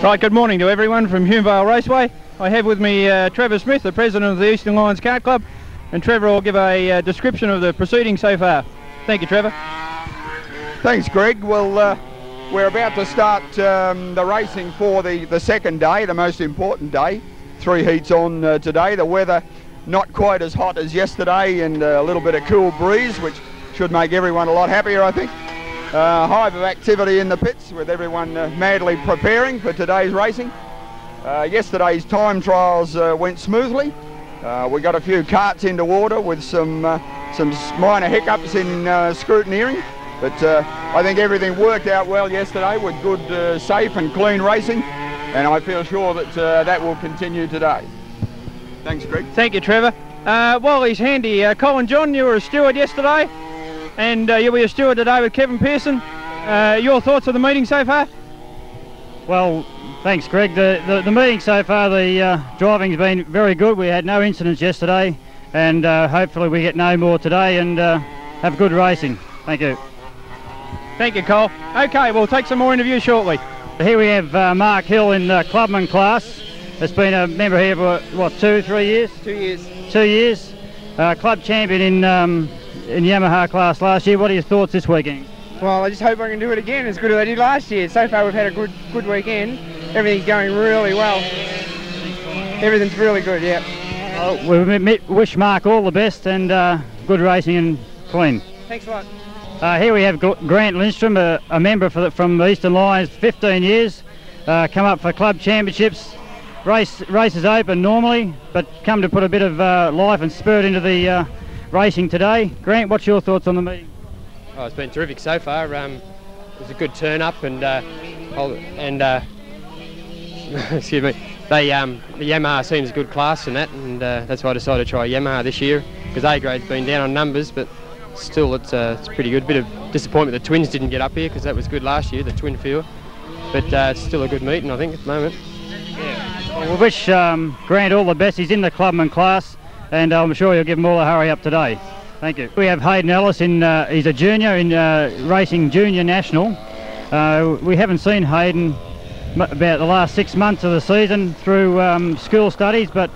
Right, good morning to everyone from Humevale Raceway. I have with me Trevor Smith, the president of the Eastern Lions Kart Club, and Trevor will give a description of the proceedings so far. Thank you, Trevor. Thanks, Greg. Well, we're about to start the racing for the second day, the most important day. 3 heats on today. The weather not quite as hot as yesterday, and a little bit of cool breeze, which should make everyone a lot happier, I think. Hive of activity in the pits with everyone madly preparing for today's racing. Yesterday's time trials went smoothly. We got a few karts into water with some minor hiccups in scrutineering, but I think everything worked out well yesterday with good, safe and clean racing, and I feel sure that that will continue today. Thanks, Greg. Thank you, Trevor. While he's handy, Colin John, you were a steward yesterday, and you'll be a steward today with Kevin Pearson. Your thoughts of the meeting so far? Well, thanks, Greg. The meeting so far, the driving's been very good. We had no incidents yesterday, and hopefully we get no more today and have good racing. Thank you. Thank you, Cole. Okay, we'll take some more interviews shortly. Here we have Mark Hill in the clubman class. Has been a member here for, what, 2-3 years? 2 years. 2 years. Club champion in Yamaha class last year. What are your thoughts this weekend? Well, I just hope I can do it again as good as I did last year. So far we've had a good weekend. Everything's going really well. Everything's really good, yeah. Well, we wish Mark all the best and good racing and clean. Thanks a lot. Here we have Grant Lindstrom, a member from the Eastern Lions, 15 years. Come up for club championships. Races open normally, but come to put a bit of life and spirit into the racing today. Grant, what's your thoughts on the meeting? Oh, it's been terrific so far. It was a good turn up, and excuse me, the Yamaha seems a good class in that, and that's why I decided to try Yamaha this year, because A grade's been down on numbers, but still it's pretty good. Bit of disappointment the twins didn't get up here, because that was good last year, the twin field, but it's still a good meeting, I think, at the moment. Well, we wish Grant all the best. He's in the clubman class, and I'm sure you'll give him all a hurry up today. Thank you. We have Hayden Ellis he's a junior in racing junior national. We haven't seen Hayden about the last 6 months of the season through school studies, but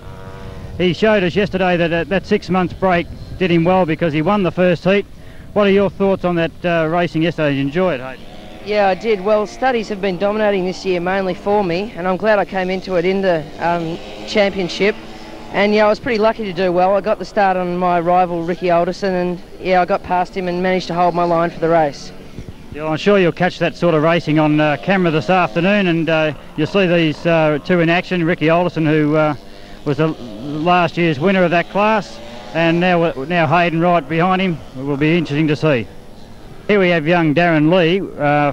he showed us yesterday that 6 months break did him well because he won the first heat. What are your thoughts on that racing yesterday? Did you enjoy it, Hayden? Yeah, I did. Well, studies have been dominating this year mainly for me, and I'm glad I came into it in the championship. And yeah, I was pretty lucky to do well. I got the start on my rival Ricky Alderson, and yeah, I got past him and managed to hold my line for the race. Yeah, I'm sure you'll catch that sort of racing on camera this afternoon, and you'll see these two in action. Ricky Alderson, who was the last year's winner of that class, and now Hayden right behind him. It will be interesting to see. Here we have young Darren Lee,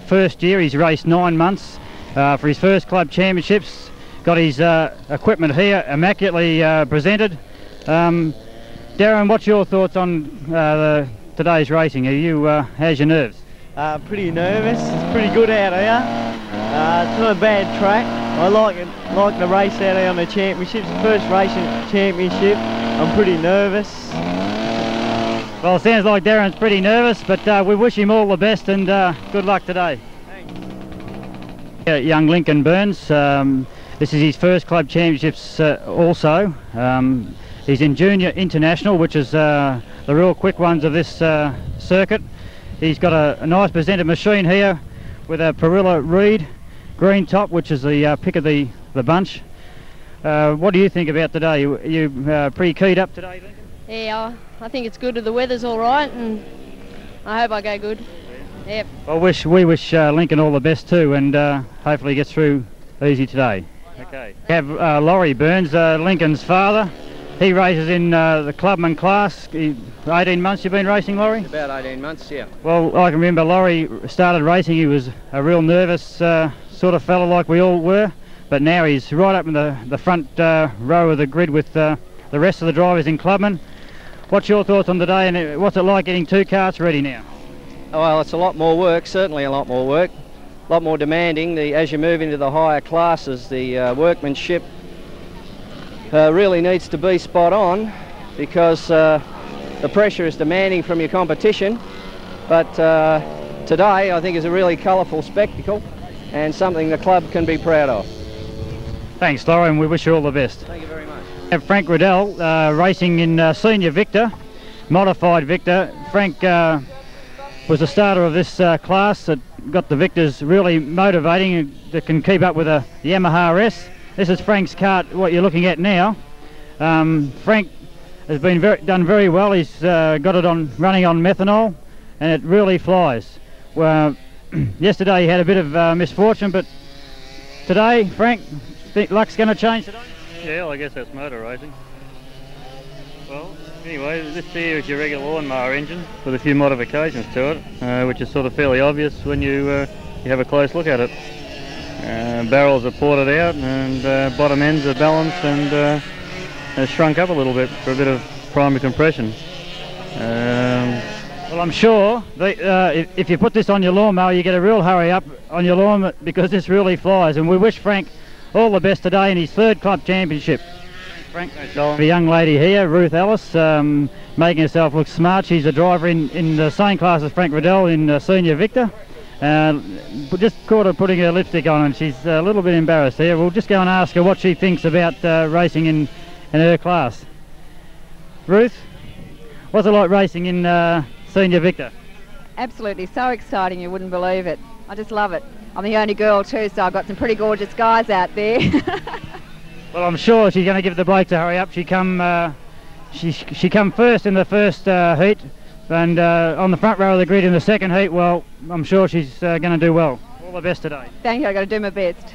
first year. He's raced 9 months for his first club championships. Got his equipment here immaculately presented. Darren, what's your thoughts on today's racing? How's your nerves? Pretty nervous. It's pretty good out here. It's not a bad track. I like the race out here on the championships. First racing championship. I'm pretty nervous. Well, it sounds like Darren's pretty nervous, but we wish him all the best and good luck today. Thanks. Young Lincoln Burns. This is his first club championships also. He's in Junior International, which is the real quick ones of this circuit. He's got a nice presented machine here with a Perilla Reed green top, which is the pick of the bunch. What do you think about today? You pretty keyed up today, Lincoln? Yeah, I think it's good. The weather's all right, and I hope I go good. Yep. Well, we wish Lincoln all the best too, and hopefully he gets through easy today. Okay. We have Laurie Burns, Lincoln's father. He races in the clubman class. 18 months you've been racing, Laurie? About 18 months, yeah. Well, I can remember Laurie started racing. He was a real nervous sort of fella like we all were, but now he's right up in the front row of the grid with the rest of the drivers in clubman. What's your thoughts on today, and what's it like getting 2 karts ready now? Well, it's a lot more work, certainly a lot more work. A lot more demanding. As you move into the higher classes, the workmanship really needs to be spot on, because the pressure is demanding from your competition. But today I think is a really colourful spectacle and something the club can be proud of. Thanks, Laura, and we wish you all the best. Thank you very much. Frank Riddell racing in Senior Victor, modified Victor. Frank was the starter of this class that got the Victors really motivating and that can keep up with a Yamaha S. This is Frank's kart, what you're looking at now. Frank has been done very well. He's got it on running on methanol, and it really flies. Well, yesterday he had a bit of misfortune, but today, Frank, think luck's going to change today? Yeah, well, I guess that's motor racing. Well, anyway, this here is your regular lawnmower engine with a few modifications to it, which is sort of fairly obvious when you have a close look at it. Barrels are ported out, and bottom ends are balanced and has shrunk up a little bit for a bit of primary compression. Well, I'm sure that, if you put this on your lawnmower, you get a real hurry up on your lawn because this really flies, and we wish Frank all the best today in his 3rd club championship. Frank, the young lady here, Ruth Ellis, making herself look smart. She's a driver in the same class as Frank Riddell in Senior Victor. Just caught her putting her lipstick on, and she's a little bit embarrassed here. We'll just go and ask her what she thinks about racing in her class. Ruth, what's it like racing in Senior Victor? Absolutely, so exciting, you wouldn't believe it. I just love it. I'm the only girl too, so I've got some pretty gorgeous guys out there. Well, I'm sure she's going to give the blokes a hurry up. She come first in the first heat, and on the front row of the grid in the second heat. Well, I'm sure she's going to do well. All the best today. Thank you, I've got to do my best.